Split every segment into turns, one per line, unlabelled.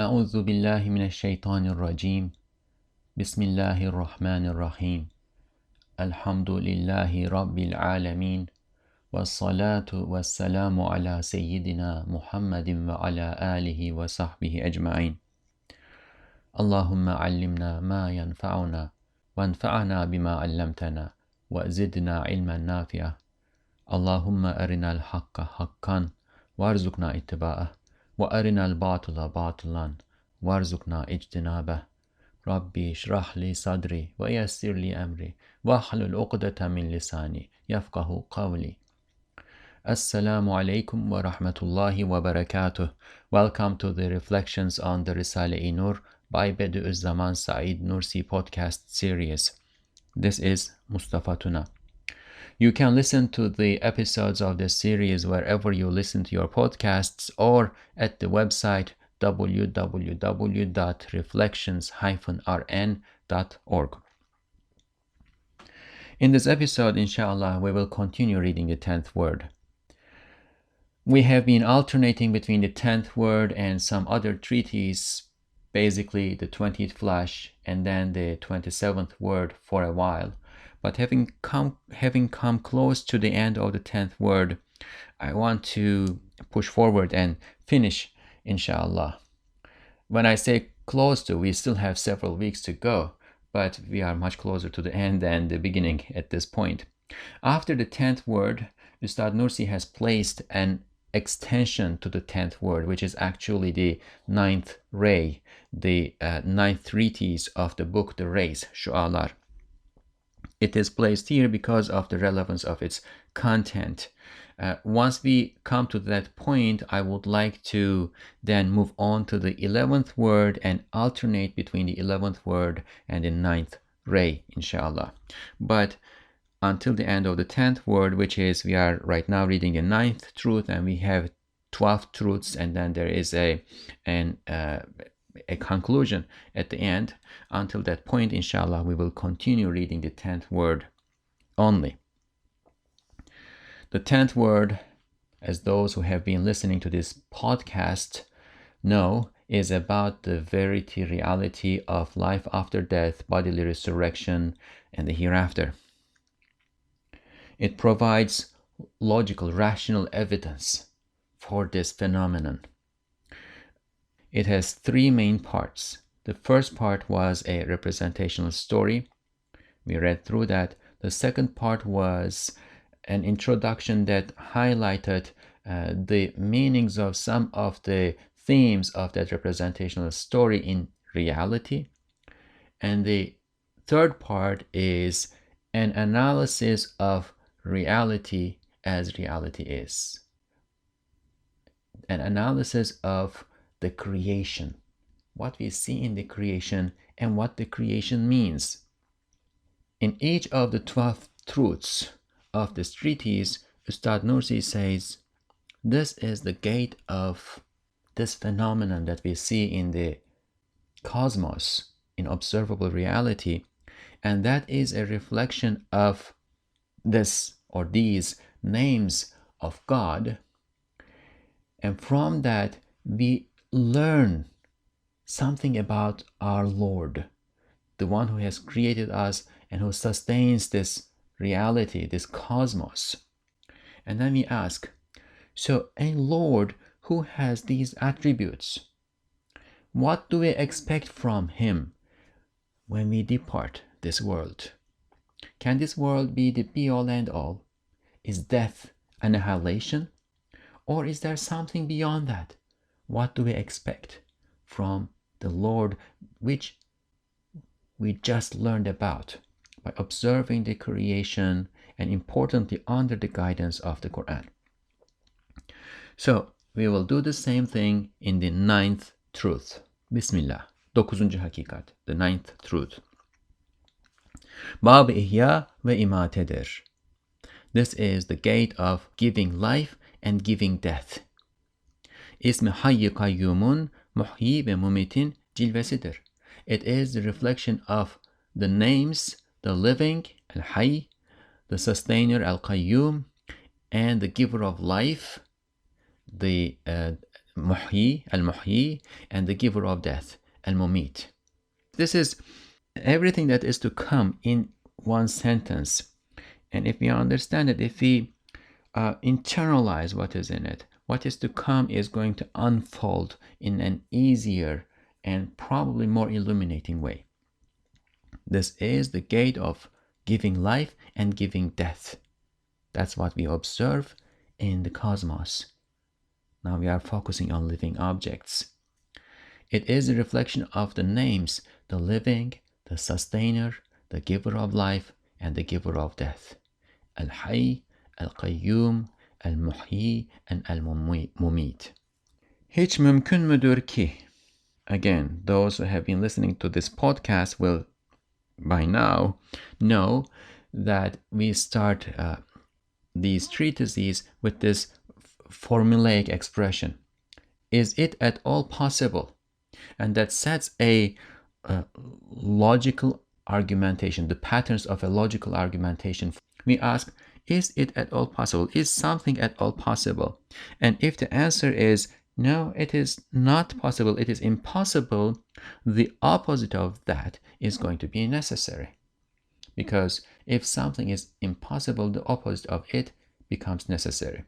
أعوذ بالله من الشيطان الرجيم بسم الله الرحمن الرحيم الحمد لله رب العالمين والصلاة والسلام على سيدنا محمد وعلى آله وصحبه أجمعين اللهم علمنا ما ينفعنا وانفعنا بما علمتنا وزدنا علما نافعا اللهم أرنا الحق حقا وارزقنا اتباعه وأرنا الباطل باطلا وارزقنا اجتنابه ربي اشرح لي صدري ويسر لي أمري واحلل عقدة من لساني يفقه قولي. Assalamu alaikum wa rahmatullahi wa barakatuh. Welcome to the Reflections on the Risale-i Nur by Bediuzzaman Said Nursi podcast series. This is Mustafa Tuna. You can listen to the episodes of this series wherever you listen to your podcasts or at the website www.reflections-rn.org. In this episode, inshallah, we will continue reading the 10th word. We have been alternating between the 10th word and some other treaties, basically the 20th flash and then the 27th word for a while. But having come close to the end of the 10th word, I want to push forward and finish, inshallah. When I say close to, we still have several weeks to go, but we are much closer to the end than the beginning at this point. After the 10th word, Ustad Nursi has placed an extension to the 10th word, which is actually the 9th ray, the 9th treatise of the book, the Rays, Shu'alar. It is placed here because of the relevance of its content. Once we come to that point, I would like to then move on to the 11th word and alternate between the 11th word and the 9th ray, inshallah. But until the end of the 10th word, which is, we are right now reading a 9th truth, and we have 12 truths, and then there is a conclusion at the end. Until that point, inshallah, we will continue reading the 10th word only. The 10th word, as those who have been listening to this podcast know, is about the verity, reality of life after death, bodily resurrection, and the hereafter. It provides logical, rational evidence for this phenomenon. It has three main parts. The first part was a representational story. We read through that. The second part was an introduction that highlighted the meanings of some of the themes of that representational story in reality. And the third part is an analysis of reality as reality is. An analysis of the creation, what we see in the creation and what the creation means. In each of the 12 truths of this treatise, Ustad Nursi says, this is the gate of this phenomenon that we see in the cosmos, in observable reality, and that is a reflection of this or these names of God. And from that, we learn something about our Lord, the one who has created us and who sustains this reality, this cosmos. And then we ask, so a Lord who has these attributes, what do we expect from him when we depart this world? Can this world be the be-all and all? Is death annihilation? Or is there something beyond that? What do we expect from the Lord, which we just learned about by observing the creation and importantly under the guidance of the Qur'an? So we will do the same thing in the 9th truth. Bismillah. 9. hakikat, the 9th truth. Bab ihya ve imatedir. This is the gate of giving life and giving death. İsmi hayy kayyumun muhyi ve mumitin cilvesidir. It is the reflection of the names, the living, al-hayy, the sustainer, al-qayyum, and the giver of life, the al-muhyi, and the giver of death, al-mumit. This is everything that is to come in one sentence. And if we understand it, if we internalize what is in it, what is to come is going to unfold in an easier and probably more illuminating way. This is the gate of giving life and giving death. That's what we observe in the cosmos. Now we are focusing on living objects. It is a reflection of the names, the living, the sustainer, the giver of life, and the giver of death. Al-Hayy, Al-Qayyum, Al-Muhyi, and Al-Mumit. Hiç mümkün müdür ki? Again, those who have been listening to this podcast will by now know that we start these treatises with this formulaic expression. Is it at all possible? And that sets a logical argumentation, the patterns of a logical argumentation. We ask, is it at all possible? Is something at all possible? And if the answer is no, it is not possible, it is impossible, the opposite of that is going to be necessary. Because if something is impossible, the opposite of it becomes necessary.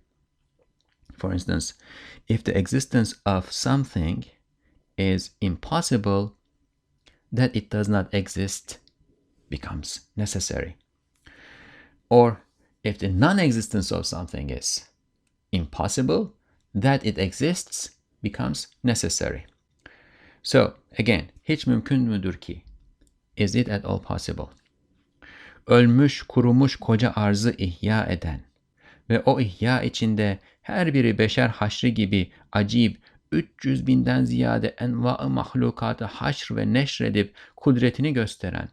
For instance, if the existence of something is impossible, that it does not exist becomes necessary. Or if the non-existence of something is impossible, that it exists becomes necessary. So again, hiç mümkün müdür ki? Is it at all possible? Ölmüş, kurumuş koca arzı ihya eden ve o ihya içinde her biri beşer haşrı gibi acayip 300 binden ziyade enva-ı mahlukatı haşr ve neşredip kudretini gösteren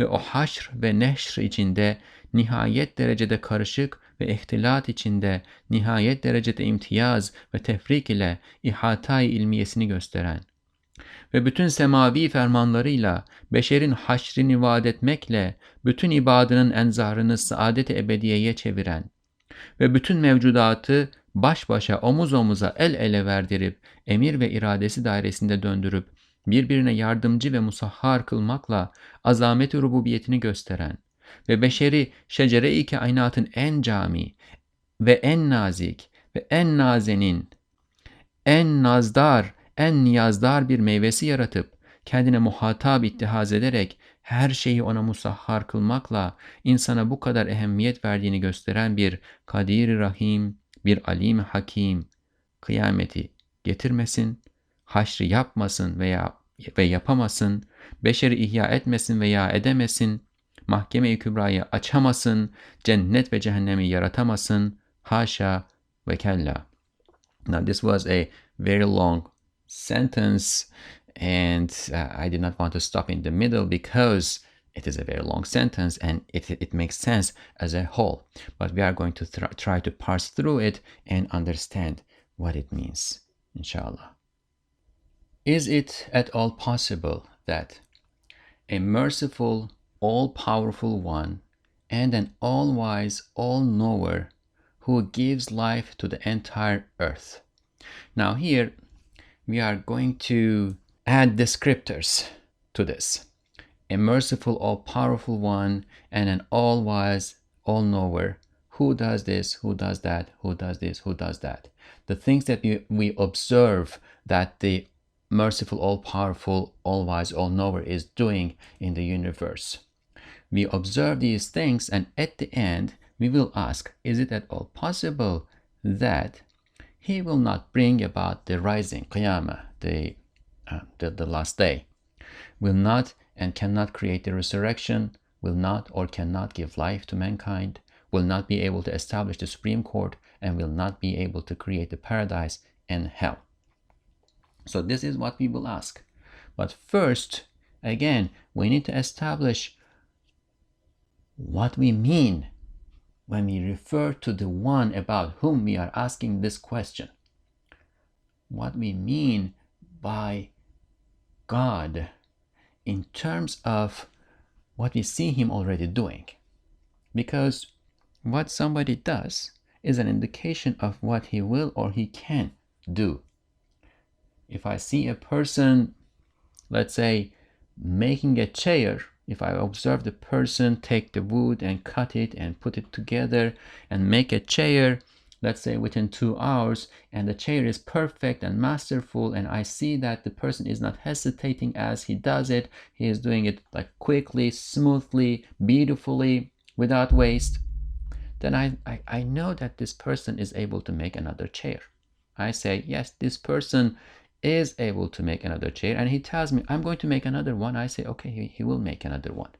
ve o haşr ve neşr içinde nihayet derecede karışık ve ihtilat içinde nihayet derecede imtiyaz ve tefrik ile ihata-i ilmiyesini gösteren ve bütün semavi fermanlarıyla beşerin haşrini vaat etmekle bütün ibadının enzarını saadet-i ebediyeye çeviren ve bütün mevcudatı baş başa omuz omuza el ele verdirip emir ve iradesi dairesinde döndürüp birbirine yardımcı ve musahhar kılmakla azamet-i rububiyetini gösteren ve beşeri şecere-i kainatın en cami ve en nazik ve en nazenin, en nazdar, en niyazdar bir meyvesi yaratıp kendine muhatap ittihaz ederek her şeyi ona musahhar kılmakla insana bu kadar ehemmiyet verdiğini gösteren bir Kadir-i Rahim, bir Alim-i Hakim kıyameti getirmesin, haşrı yapmasın ve yapamasın, beşeri ihya etmesin veya edemesin, mahkeme-i kübrayı açamasın, cennet ve cehennemi yaratamasın, haşa ve kella. Now this was a very long sentence and I did not want to stop in the middle because it is a very long sentence and it makes sense as a whole. But we are going to try to parse through it and understand what it means, inshallah. Is it at all possible that a merciful, all-powerful one and an all-wise, all-knower who gives life to the entire earth? Now here we are going to add descriptors to this. A merciful, all-powerful one and an all-wise, all-knower who does this, who does that, who does this, who does that. The things that we observe that the merciful, all-powerful, all-wise, all-knower is doing in the universe. We observe these things and at the end we will ask, is it at all possible that he will not bring about the rising, qiyamah, the last day, will not and cannot create the resurrection, will not or cannot give life to mankind, will not be able to establish the Supreme Court, and will not be able to create the paradise and hell. So this is what we will ask. But first, again, we need to establish what we mean when we refer to the one about whom we are asking this question. What we mean by God in terms of what we see him already doing. Because what somebody does is an indication of what he will or he can do. If I see a person, let's say, making a chair, if I observe the person take the wood and cut it and put it together and make a chair, let's say within 2 hours, and the chair is perfect and masterful, and I see that the person is not hesitating as he does it, he is doing it like quickly, smoothly, beautifully, without waste, then I know that this person is able to make another chair. I say, yes, this person is able to make another chair, and he tells me, I'm going to make another one. I say, okay, he will make another one.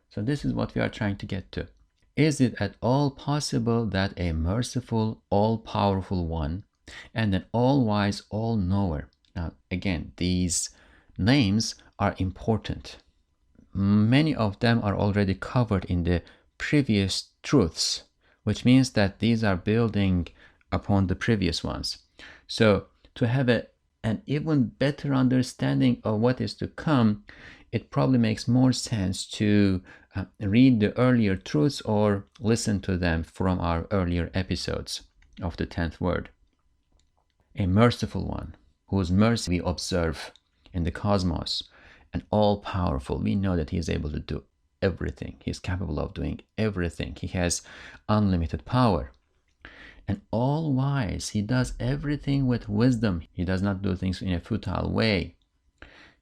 So this is what we are trying to get to. Is it at all possible that a merciful, all-powerful one and an all-wise, all-knower? Now, again, these names are important. Many of them are already covered in the previous truths, which means that these are building upon the previous ones. So to have an even better understanding of what is to come, it probably makes more sense to read the earlier truths or listen to them from our earlier episodes of the 10th word. A merciful one, whose mercy we observe in the cosmos, and all-powerful, we know that he is able to do everything. He is capable of doing everything. He has unlimited power. And all-wise, he does everything with wisdom. He does not do things in a futile way.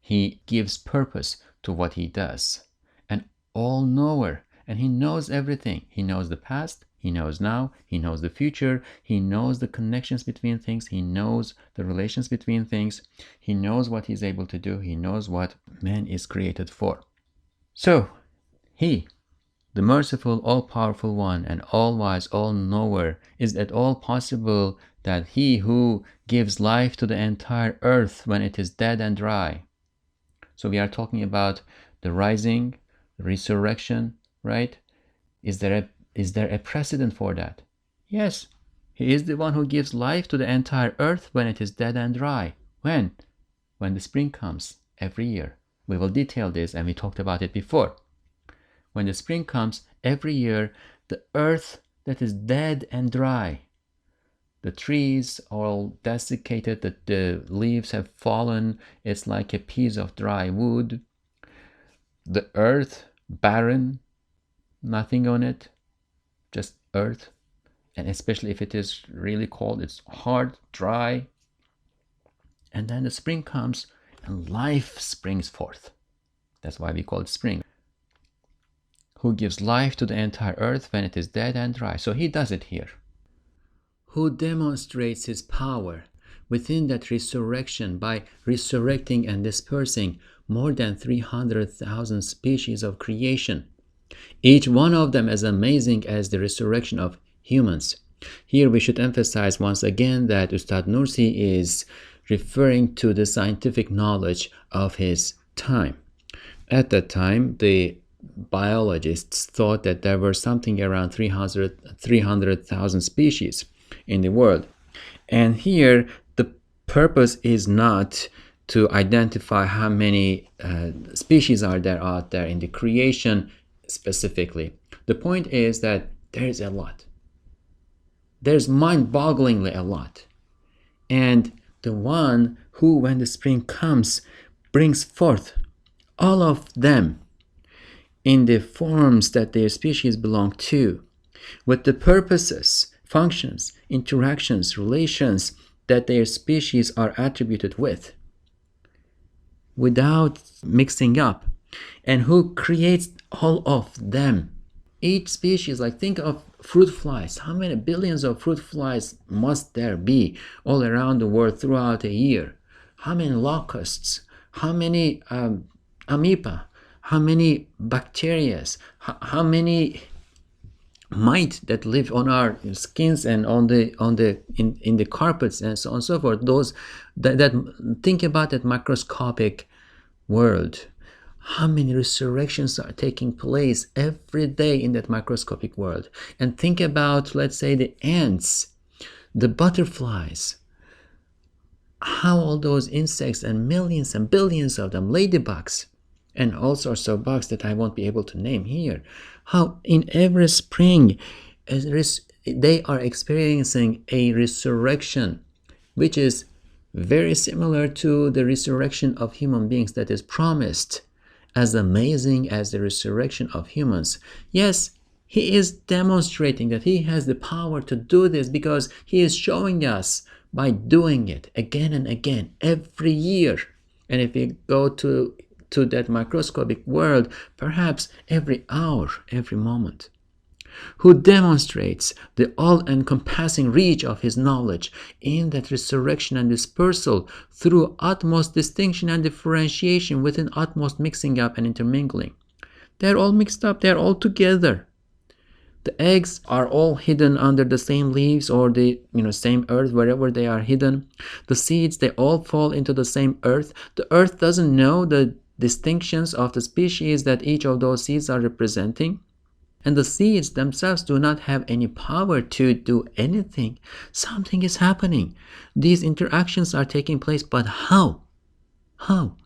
He gives purpose to what he does. An all-knower, and he knows everything. He knows the past, he knows now, he knows the future, he knows the connections between things, he knows the relations between things, he knows what he's able to do, he knows what man is created for. So, he, the merciful, all-powerful one and all-wise, all-knower, is it at all possible that he who gives life to the entire earth when it is dead and dry? So we are talking about the rising, the resurrection, right? Is there a precedent for that? Yes, he is the one who gives life to the entire earth when it is dead and dry. When? When the spring comes every year. We will detail this, and we talked about it before. When the spring comes every year, the earth that is dead and dry, the trees are all desiccated, the leaves have fallen, it's like a piece of dry wood. The earth, barren, nothing on it, just earth. And especially if it is really cold, it's hard, dry. And then the spring comes and life springs forth. That's why we call it spring. Who gives life to the entire earth when it is dead and dry. So he does it here. Who demonstrates his power within that resurrection by resurrecting and dispersing more than 300,000 species of creation, each one of them as amazing as the resurrection of humans. Here we should emphasize once again that Ustad Nursi is referring to the scientific knowledge of his time. At that time, the biologists thought that there were something around 300,000 species in the world. And here, the purpose is not to identify how many species are there out there in the creation specifically. The point is that there is a lot. There's mind-bogglingly a lot. And the one who, when the spring comes, brings forth all of them in the forms that their species belong to, with the purposes, functions, interactions, relations that their species are attributed with, without mixing up, and who creates all of them. Each species, like think of fruit flies. How many billions of fruit flies must there be all around the world throughout a year? How many locusts? How many amoeba? How many bacteria? How many mite that live on our skins and in the carpets and so on and so forth? Those that think about that microscopic world. How many resurrections are taking place every day in that microscopic world? And think about, let's say, the ants, the butterflies, how all those insects and millions and billions of them, ladybugs, and all sorts of bugs that I won't be able to name here, how in every spring they are experiencing a resurrection which is very similar to the resurrection of human beings that is promised, as amazing as the resurrection of humans. Yes, he is demonstrating that he has the power to do this because he is showing us by doing it again and again every year. And if we go to that microscopic world, perhaps every hour, every moment, who demonstrates the all-encompassing reach of his knowledge in that resurrection and dispersal through utmost distinction and differentiation within utmost mixing up and intermingling. They're all mixed up, they're all together. The eggs are all hidden under the same leaves or the same earth, wherever they are hidden. The seeds, they all fall into the same earth. The earth doesn't know the distinctions of the species that each of those seeds are representing. And the seeds themselves do not have any power to do anything. Something is happening. These interactions are taking place, but how? How?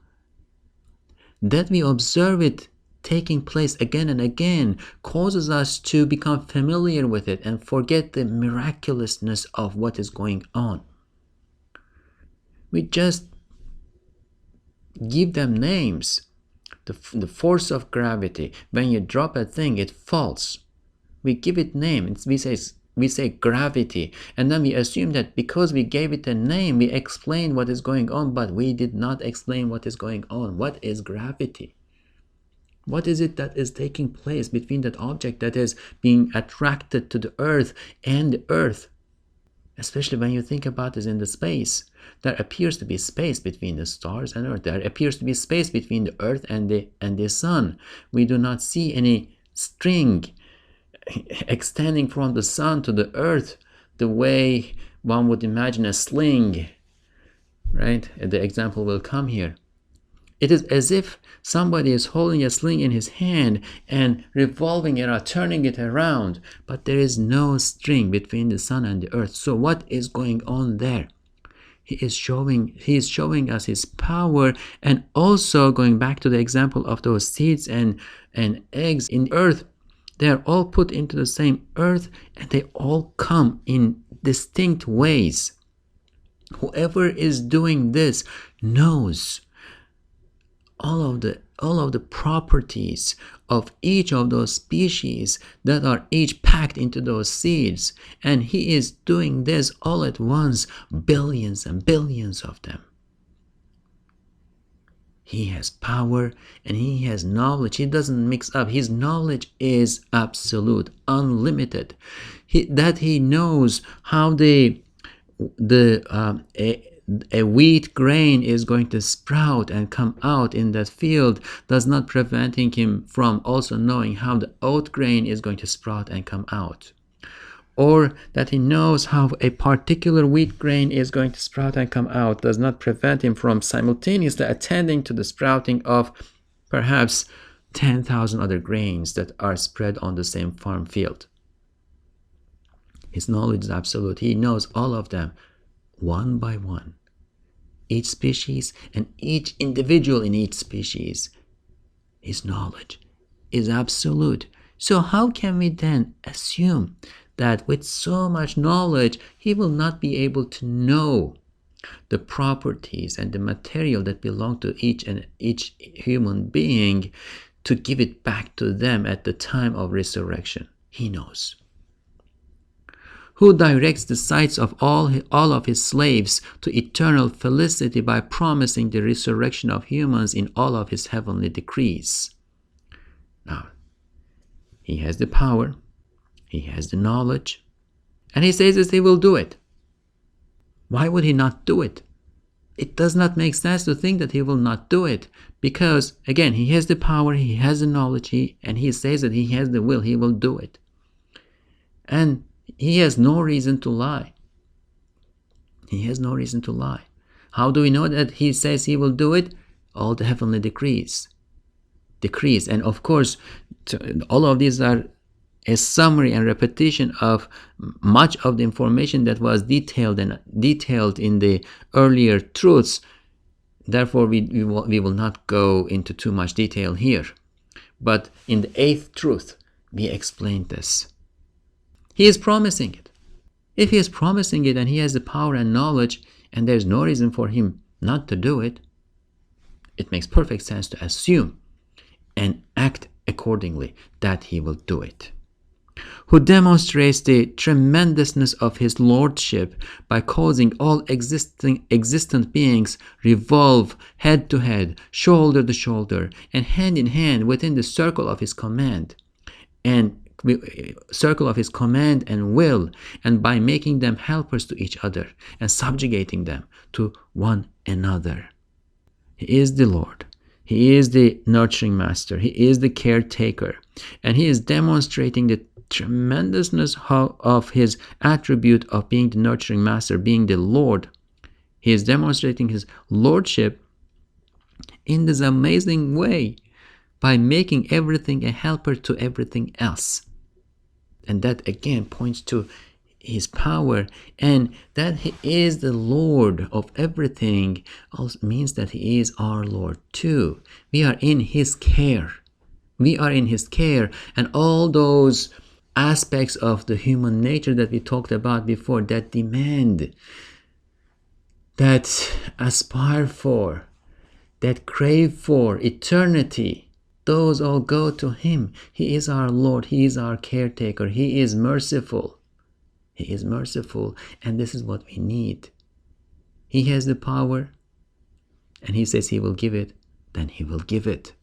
That we observe it taking place again and again causes us to become familiar with it and forget the miraculousness of what is going on. We just give them names. The force of gravity. When you drop a thing, it falls. We give it name. We say gravity, and then we assume that because we gave it a name, we explain what is going on, but we did not explain what is going on. What is gravity? What is it that is taking place between that object that is being attracted to the earth and the earth? Especially when you think about this in the space. There appears to be space between the stars and earth. There appears to be space between the earth and the sun. We do not see any string extending from the sun to the earth the way one would imagine a sling, right? The example will come here. It is as if somebody is holding a sling in his hand and revolving it or turning it around, but there is no string between the sun and the earth. So what is going on there? He is showing us his power, and also going back to the example of those seeds and eggs in earth, they are all put into the same earth and they all come in distinct ways. Whoever is doing this knows all of the properties of each of those species that are each packed into those seeds, and he is doing this all at once, billions and billions of them. He has power and he has knowledge. He doesn't mix up. His knowledge is absolute, unlimited. He knows how a wheat grain is going to sprout and come out in that field does not preventing him from also knowing how the oat grain is going to sprout and come out. Or that he knows how a particular wheat grain is going to sprout and come out does not prevent him from simultaneously attending to the sprouting of perhaps 10,000 other grains that are spread on the same farm field. His knowledge is absolute. He knows all of them one by one. Each species and each individual in each species. His knowledge is absolute. So how can we then assume that with so much knowledge, he will not be able to know the properties and the material that belong to each human being to give it back to them at the time of resurrection? He knows. Who directs the sights of all of his slaves to eternal felicity by promising the resurrection of humans in all of his heavenly decrees? Now, he has the power, he has the knowledge, and he says that he will do it. Why would he not do it? It does not make sense to think that he will not do it, because, again, he has the power, he has the knowledge, and he says that he has the will, he will do it. And he has no reason to lie. He has no reason to lie. How do we know that he says he will do it? All the heavenly decrees. And of course, all of these are a summary and repetition of much of the information that was detailed in the earlier truths. Therefore, we will not go into too much detail here. But in the 8th truth, we explained this. He is promising it. If he is promising it and he has the power and knowledge, and there's no reason for him not to do it, it makes perfect sense to assume and act accordingly that he will do it. Who demonstrates the tremendousness of his lordship by causing all existent beings revolve head to head, shoulder to shoulder, and hand in hand within the circle of his command and will, and by making them helpers to each other and subjugating them to one another. He is the Lord. He is the nurturing master. He is the caretaker. And he is demonstrating the tremendousness of his attribute of being the nurturing master, being the Lord. He is demonstrating his lordship in this amazing way by making everything a helper to everything else. And that again points to his power, and that he is the Lord of everything also means that he is our Lord too. We are in his care. We are in his care, and all those aspects of the human nature that we talked about before that demand, that aspire for, that crave for eternity, those all go to him. He is our Lord. He is our caretaker. He is merciful. He is merciful, and this is what we need. He has the power, and he says he will give it, then he will give it.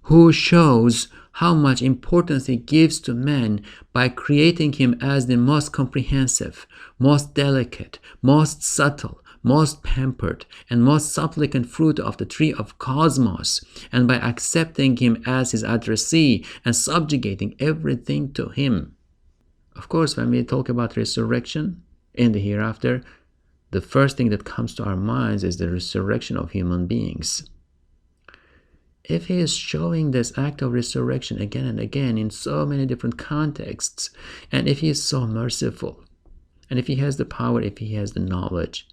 Who shows how much importance he gives to man by creating him as the most comprehensive, most delicate, most subtle, most pampered, and most supplicant fruit of the tree of cosmos, and by accepting him as his addressee and subjugating everything to him. Of course, when we talk about resurrection in the hereafter, the first thing that comes to our minds is the resurrection of human beings. If he is showing this act of resurrection again and again in so many different contexts, and if he is so merciful, and if he has the power, if he has the knowledge,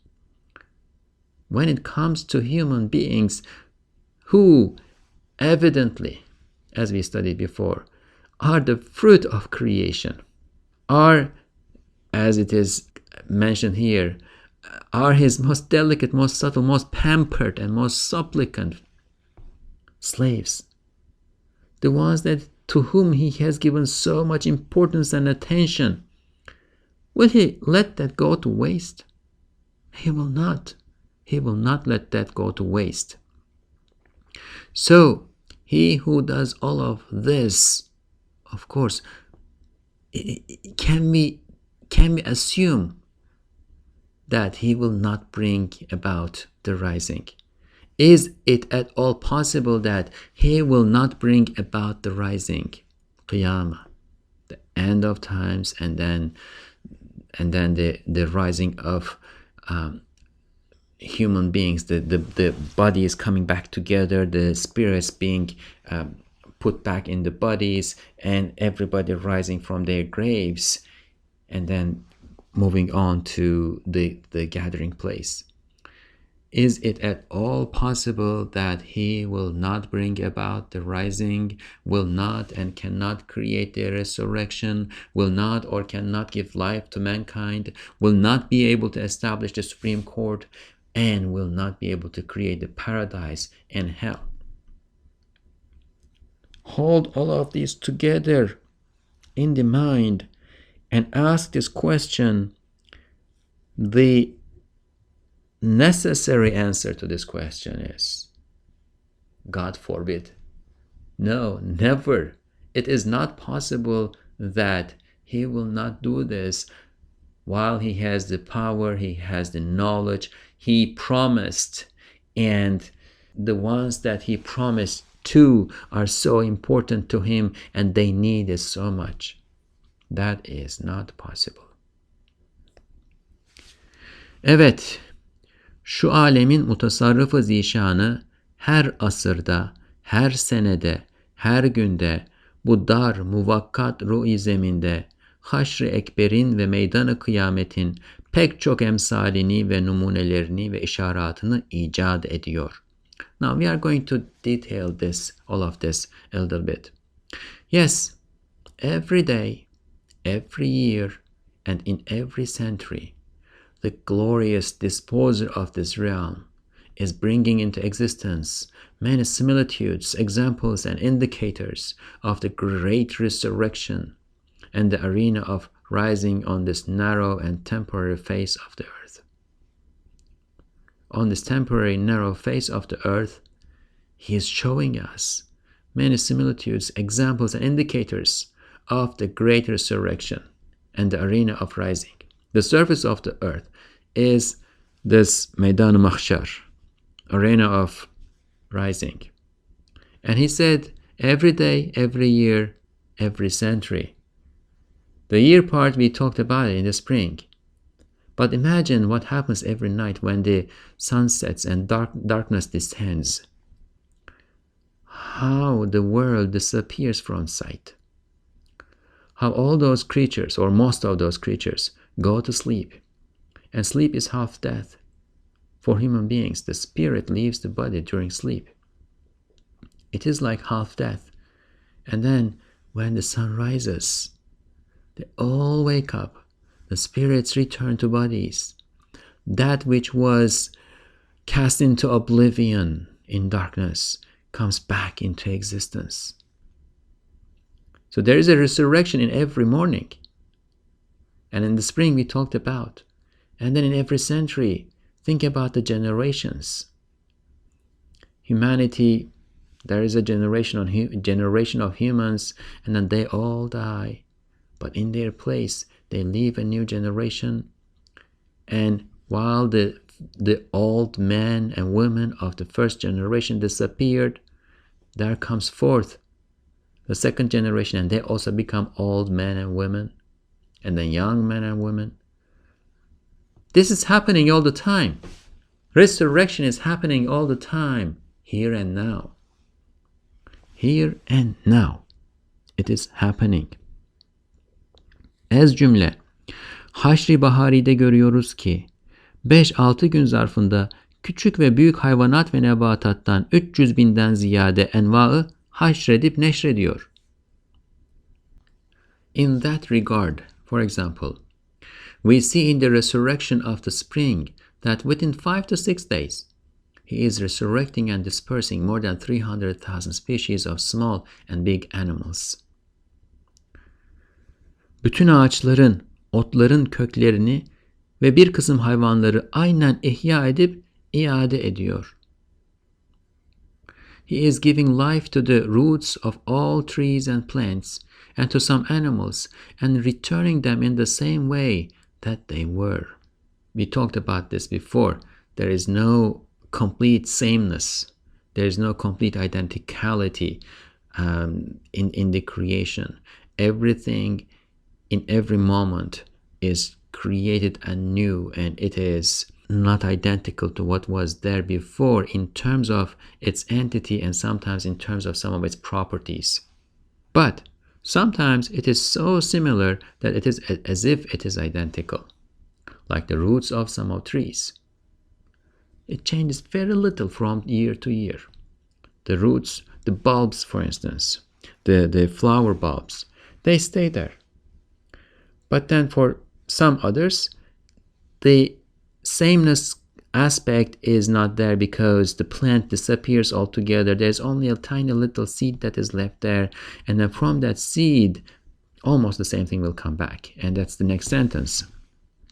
when it comes to human beings who evidently, as we studied before, are the fruit of creation, are, as it is mentioned here, are his most delicate, most subtle, most pampered, and most supplicant slaves, the ones that to whom he has given so much importance and attention, will he let that go to waste? He will not. He will not let that go to waste. So, he who does all of this, of course, can we assume that he will not bring about the rising? Is it at all possible that he will not bring about the rising, Qiyamah, the end of times, and then the rising of human beings, the body is coming back together, the spirits being put back in the bodies, and everybody rising from their graves, and then moving on to the gathering place? Is it at all possible that he will not bring about the rising, will not and cannot create the resurrection, will not or cannot give life to mankind, will not be able to establish the Supreme Court, and will not be able to create the paradise and hell? Hold all of these together in the mind and ask this question. The necessary answer to this question is, God forbid. No, never. It is not possible that he will not do this while he has the power, he has the knowledge, he promised, and the ones that he promised to are so important to him and they need it so much. That is not possible. Evet, şu alemin mutasarrıfı zişanı her asırda, her senede, her günde, bu dar muvakkat ruh-i zeminde, haşr-ı ekberin ve meydan-ı kıyametin pek çok emsalini ve numunelerini ve işaratını icat ediyor. Now we are going to detail all of this a little bit. Yes, every day, every year, and in every century, the glorious disposer of this realm, is bringing into existence many similitudes, examples, and indicators of the great resurrection and the arena of rising on this narrow and temporary face of the earth. On this temporary, narrow face of the earth, he is showing us many similitudes, examples, and indicators of the great resurrection and the arena of rising. The surface of the earth is this Meydan Mahshar, arena of rising. And he said, every day, every year, every century. The year part, we talked about it in the spring. But imagine what happens every night when the sun sets and darkness descends. How the world disappears from sight. How all those creatures, or most of those creatures, go to sleep. And sleep is half death. For human beings, the spirit leaves the body during sleep. It is like half death. And then when the sun rises, they all wake up. The spirits return to bodies. That which was cast into oblivion in darkness comes back into existence. So there is a resurrection in every morning. And in the spring we talked about. And then in every century, think about the generations. Humanity, there is a generation of humans, and then they all die. But in their place, they leave a new generation. And while the old men and women of the first generation disappeared, there comes forth the second generation, and they also become old men and women, and then young men and women. This is happening all the time. Resurrection is happening all the time, here and now. Here and now. It is happening. Ez cümle, Haşr-i Bahari'de görüyoruz ki 5-6 gün zarfında küçük ve büyük hayvanat ve nebatattan 300 binden ziyade envaı haşredip neşrediyor. In that regard, for example, we see in the resurrection of the spring that within 5 to 6 days, he is resurrecting and dispersing more than 300,000 species of small and big animals. Bütün ağaçların, otların köklerini ve bir kısım hayvanları aynen ihya edip iade ediyor. He is giving life to the roots of all trees and plants and to some animals and returning them in the same way that they were. We talked about this before. There is no complete sameness. There is no complete identicality in the creation. Everything in every moment is created anew, and it is not identical to what was there before in terms of its entity and sometimes in terms of some of its properties. But sometimes it is so similar that it is as if it is identical, like the roots of some of trees. It changes very little from year to year. The roots, the bulbs, for instance, the flower bulbs, they stay there. But then for some others, the sameness aspect is not there because the plant disappears altogether. There's only a tiny little seed that is left there. And then from that seed, almost the same thing will come back. And that's the next sentence.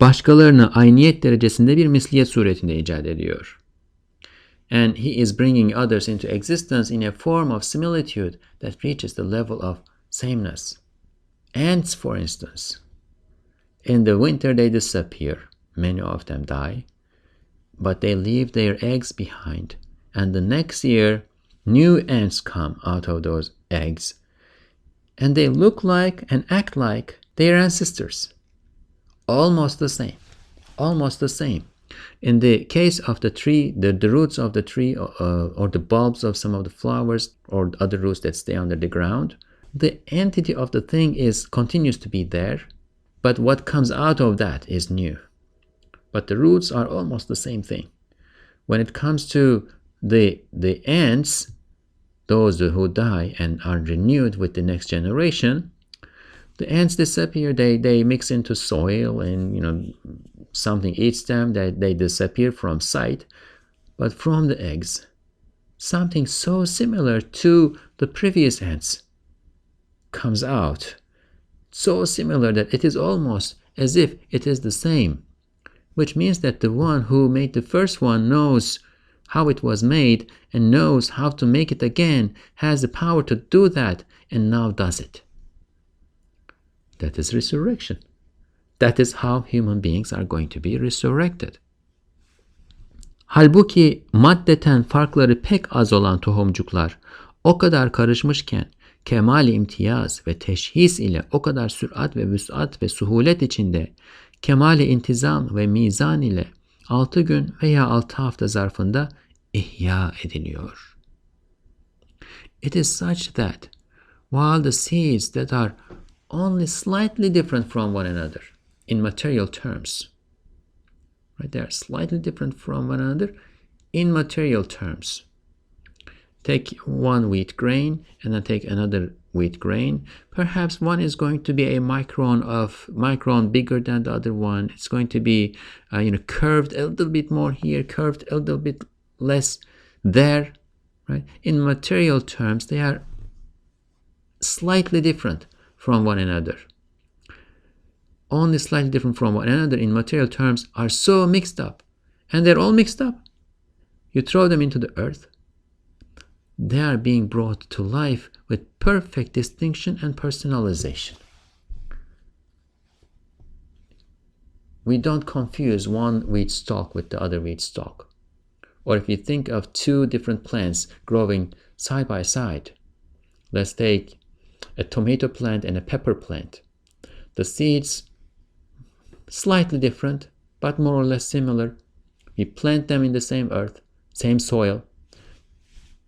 Başkalarını ayniyet derecesinde bir misliyet suretinde icat ediyor. And he is bringing others into existence in a form of similitude that reaches the level of sameness. Ants, for instance. In the winter they disappear. Many of them die. But they leave their eggs behind. And the next year, new ants come out of those eggs. And they look like and act like their ancestors. Almost the same. Almost the same. In the case of the tree, the roots of the tree or the bulbs of some of the flowers or other roots that stay under the ground, the entity of the thing continues to be there. But what comes out of that is new. But the roots are almost the same thing. When it comes to the ants, those who die and are renewed with the next generation, the ants disappear. They mix into soil and something eats them, that they disappear from sight. But from the eggs, something so similar to the previous ants comes out, so similar that it is almost as if it is the same, which means that the one who made the first one knows how it was made and knows how to make it again, has the power to do that, and now does it. That is resurrection. That is how human beings are going to be resurrected. Halbuki maddeten farkları pek az olan tohumcuklar o kadar karışmışken kemal-i imtiyaz ve teşhis ile o kadar sürat ve vüs'at ve suhulet içinde kemal-i intizam ve mizan ile 6 gün veya 6 hafta zarfında ihya ediliyor. It is such that while the seeds that are only slightly different from one another in material terms, right, they are slightly different from one another in material terms. Take one wheat grain and then take another wheat grain. Perhaps one is going to be a micron bigger than the other one. It's going to be curved a little bit more here, curved a little bit less there, right? In material terms, they are slightly different from one another. Only slightly different from one another in material terms are so mixed up, and they're all mixed up. You throw them into the earth, they are being brought to life with perfect distinction and personalization. We don't confuse one wheat stalk with the other wheat stalk. Or if you think of two different plants growing side by side, let's take a tomato plant and a pepper plant. The seeds slightly different, but more or less similar. We plant them in the same earth, same soil.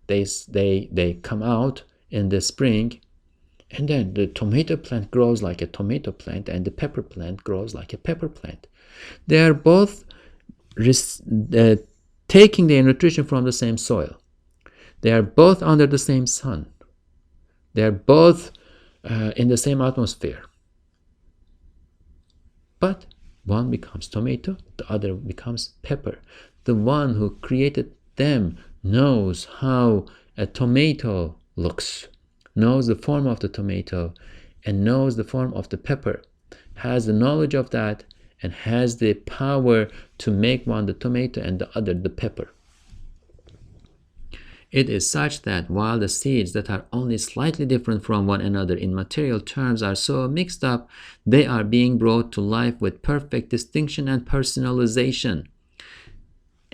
They come out in the spring, and then the tomato plant grows like a tomato plant and the pepper plant grows like a pepper plant. They are both taking their nutrition from the same soil. They are both under the same sun. They are both in the same atmosphere. But one becomes tomato, the other becomes pepper. The one who created them knows how a tomato looks, knows the form of the tomato, and knows the form of the pepper, has the knowledge of that, and has the power to make one the tomato and the other the pepper. It is such that while the seeds that are only slightly different from one another in material terms are so mixed up, they are being brought to life with perfect distinction and personalization.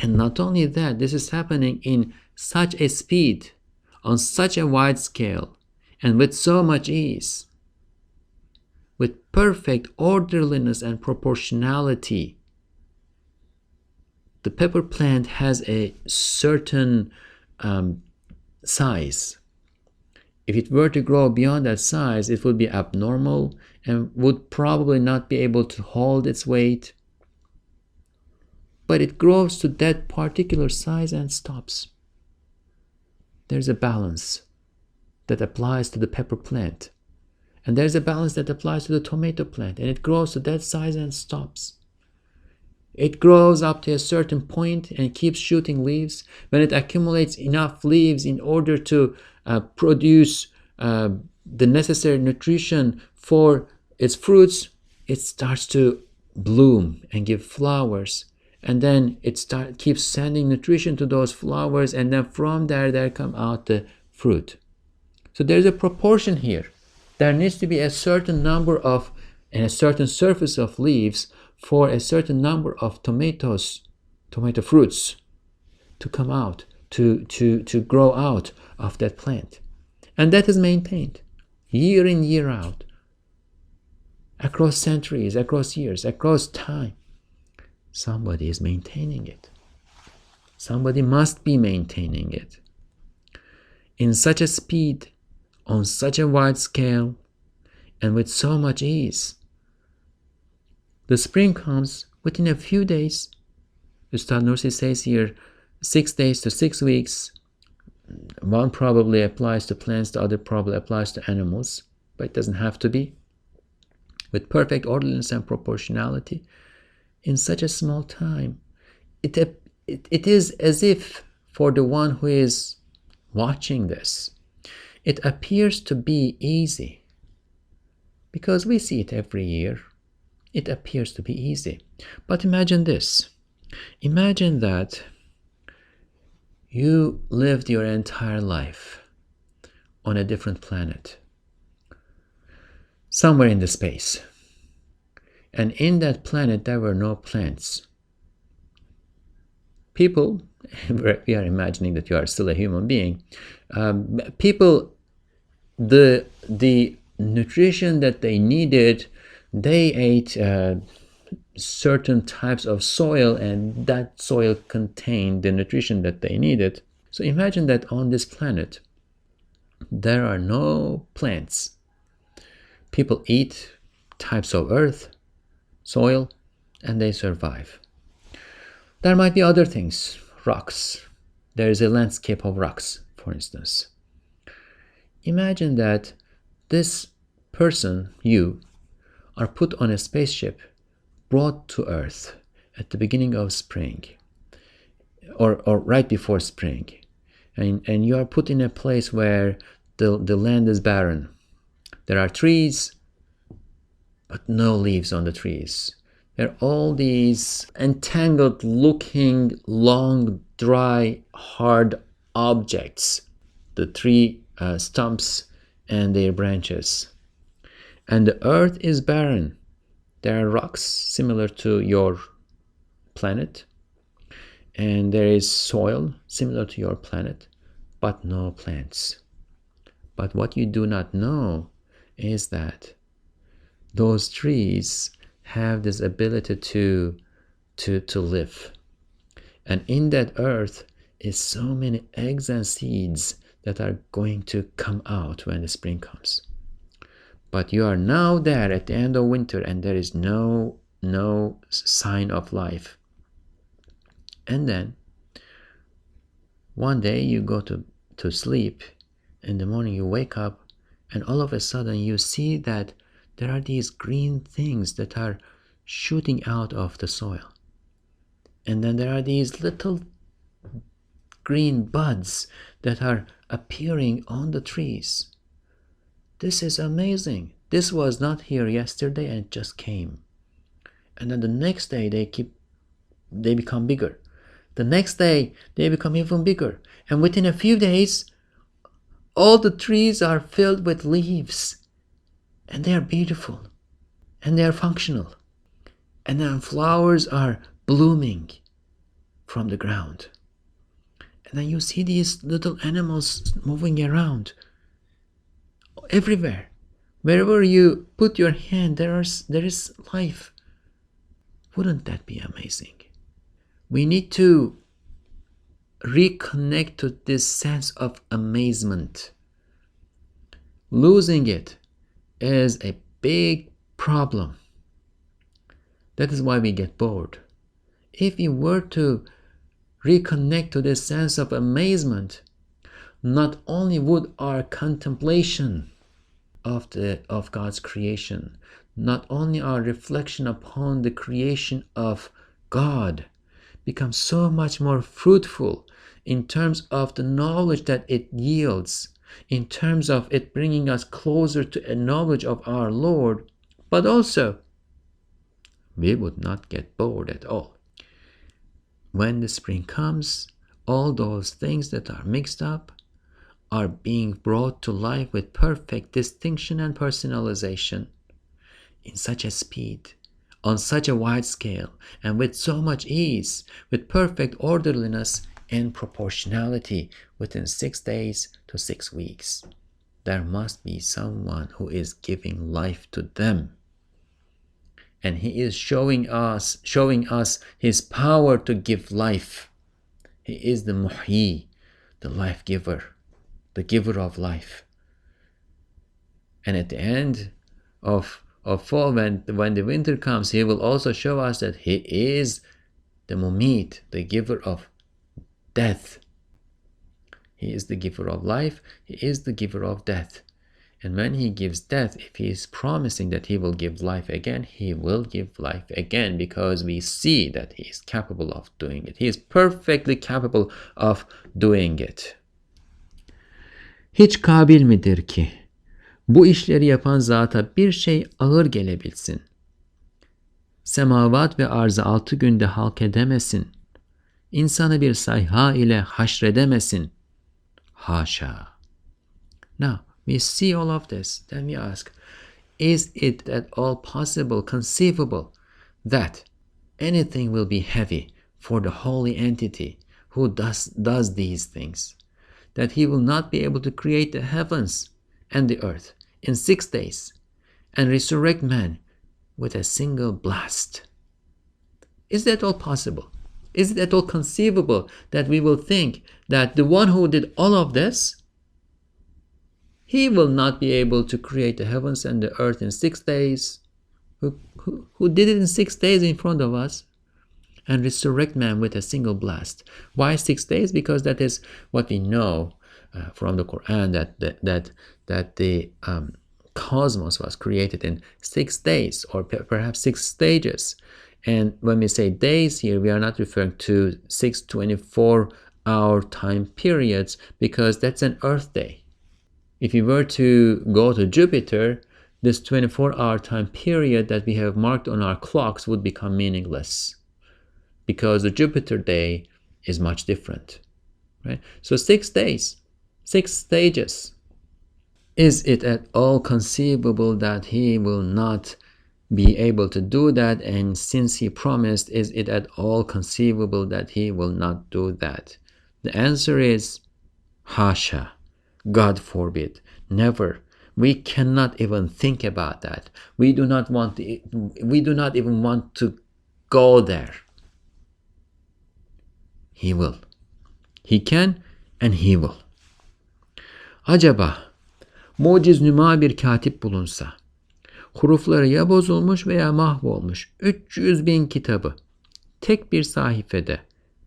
And not only that, this is happening in such a speed, on such a wide scale, and with so much ease, with perfect orderliness and proportionality. The pepper plant has a certain size. If it were to grow beyond that size, it would be abnormal and would probably not be able to hold its weight. But it grows to that particular size and stops. There's a balance that applies to the pepper plant. And there's a balance that applies to the tomato plant. And it grows to that size and stops. It grows up to a certain point and keeps shooting leaves. When it accumulates enough leaves in order to produce the necessary nutrition for its fruits, it starts to bloom and give flowers. And then it keeps sending nutrition to those flowers, and then from there come out the fruit. So there's a proportion here. There needs to be a certain number of and a certain surface of leaves for a certain number of tomato fruits to come out, to grow out of that plant. And that is maintained year in, year out, across centuries, across years, across time. Somebody is maintaining it. Somebody must be maintaining it. In such a speed, on such a wide scale, and with so much ease. The spring comes within a few days. Ustad Nursi says here, 6 days to 6 weeks. One probably applies to plants, the other probably applies to animals, but it doesn't have to be. With perfect orderliness and proportionality, in such a small time. It is as if for the one who is watching this, it appears to be easy because we see it every year. It appears to be easy. But imagine this. Imagine that you lived your entire life on a different planet, somewhere in the space. And in that planet, there were no plants. People, we are imagining that you are still a human being. People, the nutrition that they needed, they ate certain types of soil, and that soil contained the nutrition that they needed. So imagine that on this planet, there are no plants. People eat types of earth, soil, and they survive. There might be other things, rocks. There is a landscape of rocks, for instance. Imagine that this person, you, are put on a spaceship, brought to Earth at the beginning of spring, or right before spring, and you are put in a place where the land is barren. There are trees, but no leaves on the trees. There are all these entangled looking, long, dry, hard objects, the tree stumps and their branches. And the earth is barren. There are rocks similar to your planet, and there is soil similar to your planet, but no plants. But what you do not know is that those trees have this ability to live. And in that earth is so many eggs and seeds that are going to come out when the spring comes. But you are now there at the end of winter, and there is no sign of life. And then one day you go to sleep. In the morning you wake up, and all of a sudden you see that there are these green things that are shooting out of the soil. And then there are these little green buds that are appearing on the trees. This is amazing. This was not here yesterday and it just came. And then the next day they become bigger. The next day they become even bigger. And within a few days, all the trees are filled with leaves. And they are beautiful. And they are functional. And then flowers are blooming from the ground. And then you see these little animals moving around everywhere. Wherever you put your hand, there is life. Wouldn't that be amazing? We need to reconnect to this sense of amazement. Losing it is a big problem. That is why we get bored. If we were to reconnect to this sense of amazement, not only would our contemplation of God's creation, not only our reflection upon the creation of God become so much more fruitful in terms of the knowledge that it yields, in terms of it bringing us closer to a knowledge of our Lord, but also we would not get bored at all. When the spring comes, all those things that are mixed up are being brought to life with perfect distinction and personalization in such a speed, on such a wide scale, and with so much ease, with perfect orderliness and proportionality within 6 days to 6 weeks. There must be someone who is giving life to them. And he is showing us his power to give life. He is the muhyi, the life giver, the giver of life. And at the end of fall, when the winter comes, he will also show us that he is the mumit, the giver of death. He is the giver of life. He is the giver of death. And when he gives death, if he is promising that he will give life again, he will give life again, because we see that he is capable of doing it. He is perfectly capable of doing it. Hiç kabil midir ki bu işleri yapan zata bir şey ağır gelebilsin? Semavat ve arzı 6 günde halk edemesin. İnsanı bir sayha ile haşredemesin. Haşa. Now, we see all of this. Then we ask, is it at all possible, conceivable, that anything will be heavy for the holy entity who does these things? That he will not be able to create the heavens and the earth in 6 days and resurrect man with a single blast? Is that all possible? Is it at all conceivable that we will think that the one who did all of this, he will not be able to create the heavens and the earth in 6 days, who did it in 6 days in front of us, and resurrect man with a single blast? Why 6 days? Because that is what we know from the Qur'an, that the cosmos was created in 6 days, or perhaps 6 stages. And when we say days here, we are not referring to 6 24-hour time periods, because that's an Earth day. If you were to go to Jupiter, this 24-hour time period that we have marked on our clocks would become meaningless, because the Jupiter day is much different, right? So 6 days, 6 stages. Is it at all conceivable that he will not be able to do that? And since he promised, is it at all conceivable that he will not do that? The answer is Hasha. God forbid. Never. We cannot even think about that. We do not even want to go there. He will. He can and he will. Acaba muciz nüma bir katip bulunsa, hurufları ya bozulmuş veya mahvolmuş 300.000 kitabı tek bir sahifede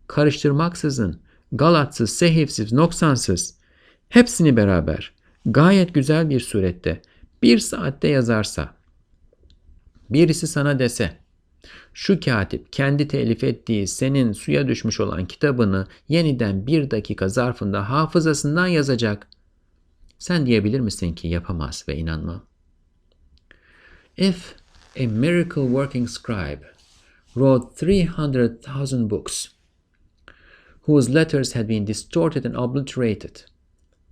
karıştırmaksızın, galatsız, sehifsiz, noksansız hepsini beraber gayet güzel bir surette 1 saatte yazarsa, birisi sana dese, şu katip kendi telif ettiği senin suya düşmüş olan kitabını yeniden 1 dakika zarfında hafızasından yazacak, sen diyebilir misin ki yapamaz ve inanma? If a miracle working scribe wrote 300,000 books whose letters had been distorted and obliterated,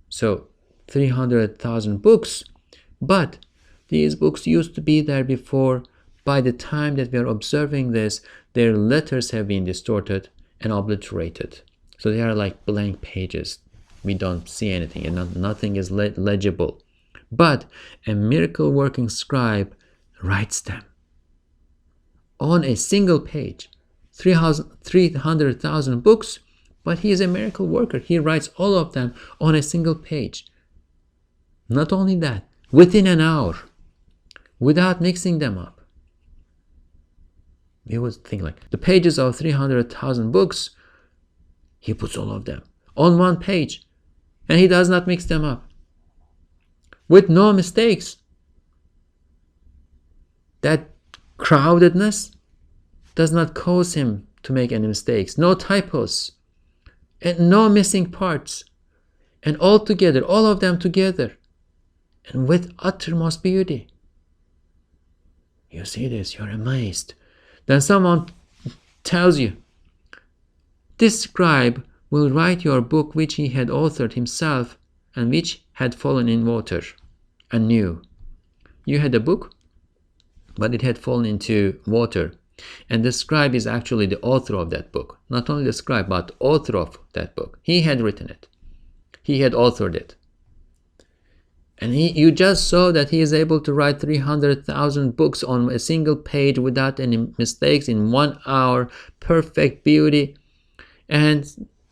so 300,000 books, but these books used to be there before. By the time that we are observing this, their letters have been distorted and obliterated. So they are like blank pages. We don't see anything, and nothing is legible. But a miracle working scribe writes them on a single page. 300,000 books, but he is a miracle worker. He writes all of them on a single page. Not only that, within an hour, without mixing them up. We would think like the pages of 300,000 books, he puts all of them on one page, and he does not mix them up, with no mistakes. That crowdedness does not cause him to make any mistakes, no typos, and no missing parts, and all together, all of them together, and with uttermost beauty. You see this, you're amazed. Then someone tells you, this scribe will write your book which he had authored himself and which had fallen in water anew. You had a book, but it had fallen into water. And the scribe is actually the author of that book. Not only the scribe, but the author of that book. He had written it. He had authored it. And you just saw that he is able to write 300,000 books on a single page without any mistakes in 1 hour, perfect beauty. And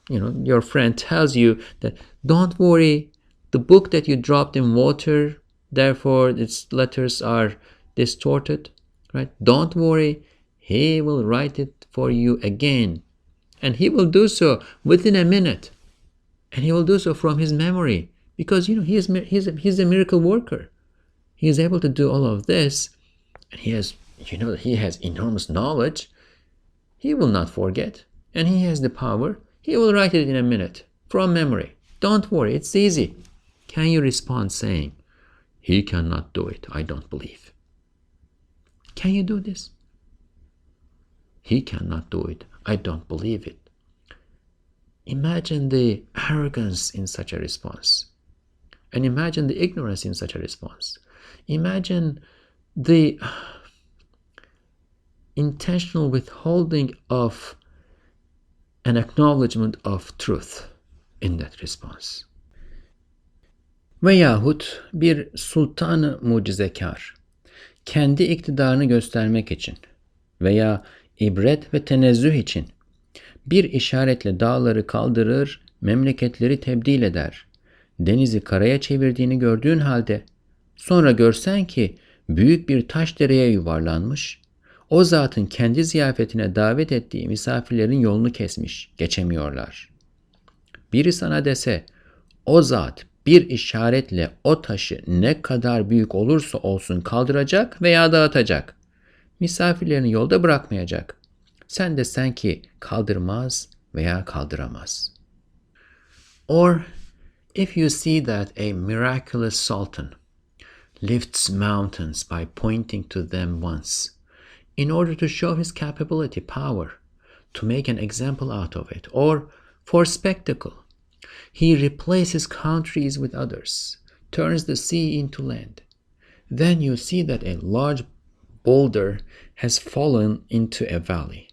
your friend tells you that don't worry, the book that you dropped in water, therefore its letters are distorted, right? Don't worry, he will write it for you again. And he will do so within a minute. And he will do so from his memory, Because he's a miracle worker. He is able to do all of this, and he has enormous knowledge. He will not forget, and he has the power. He will write it in a minute from memory. Don't worry, it's easy. Can you respond saying, he cannot do it, I don't believe? Can you do this? He cannot do it, I don't believe it. Imagine the arrogance in such a response. And imagine the ignorance in such a response. Imagine the intentional withholding of an acknowledgement of truth in that response. Veyahut bir sultanı mucizekar kendi iktidarını göstermek için veya ibret ve tenezzüh için bir işaretle dağları kaldırır, memleketleri tebdil eder. Denizi karaya çevirdiğini gördüğün halde sonra görsen ki büyük bir taş dereye yuvarlanmış, o zatın kendi ziyafetine davet ettiği misafirlerin yolunu kesmiş, geçemiyorlar. Biri sana dese, o zat bir işaretle o taşı ne kadar büyük olursa olsun kaldıracak veya dağıtacak. Misafirlerini yolda bırakmayacak. Sen desen ki kaldırmaz veya kaldıramaz. Or if you see that a miraculous sultan lifts mountains by pointing to them once, in order to show his capability, power, to make an example out of it, or for spectacle, he replaces countries with others, turns the sea into land. Then you see that a large boulder has fallen into a valley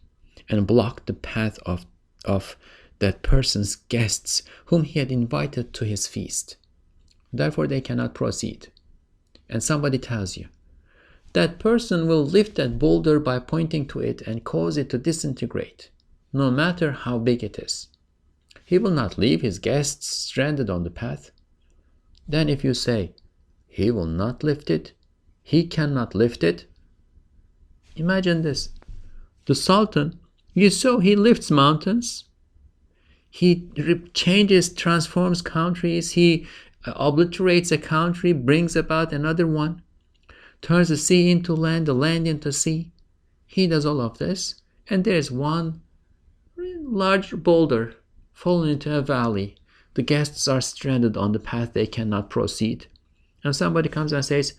and blocked the path of that person's guests whom he had invited to his feast. Therefore they cannot proceed. And somebody tells you, that person will lift that boulder by pointing to it and cause it to disintegrate, no matter how big it is. He will not leave his guests stranded on the path. Then if you say, he will not lift it, he cannot lift it, imagine this. The Sultan, you saw he lifts mountains. He changes, transforms countries. He obliterates a country, brings about another one, turns the sea into land, the land into sea. He does all of this. And there's one large boulder fallen into a valley. The guests are stranded on the path. They cannot proceed. And somebody comes and says,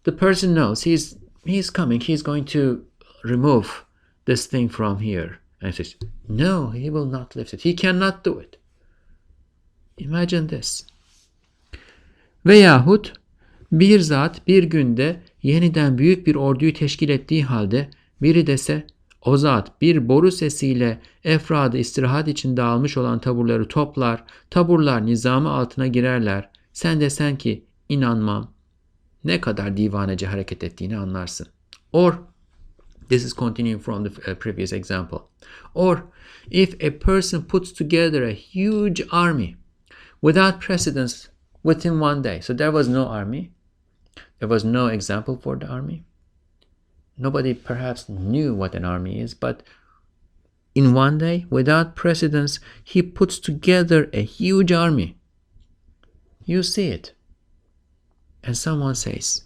the person knows he's coming. He's going to remove this thing from here. And he says, no, he will not lift it. He cannot do it. Imagine this. Veyahut bir zat bir günde yeniden büyük bir orduyu teşkil ettiği halde biri dese, o zat bir boru sesiyle efradı istirahat için dağılmış olan taburları toplar, taburlar nizamı altına girerler. Sen desen ki inanmam, ne kadar divanece hareket ettiğini anlarsın. Or, this is continuing from the previous example. Or, if a person puts together a huge army without precedence within one day. So there was no army. There was no example for the army. Nobody perhaps knew what an army is, but in one day, without precedence, he puts together a huge army. You see it. And someone says,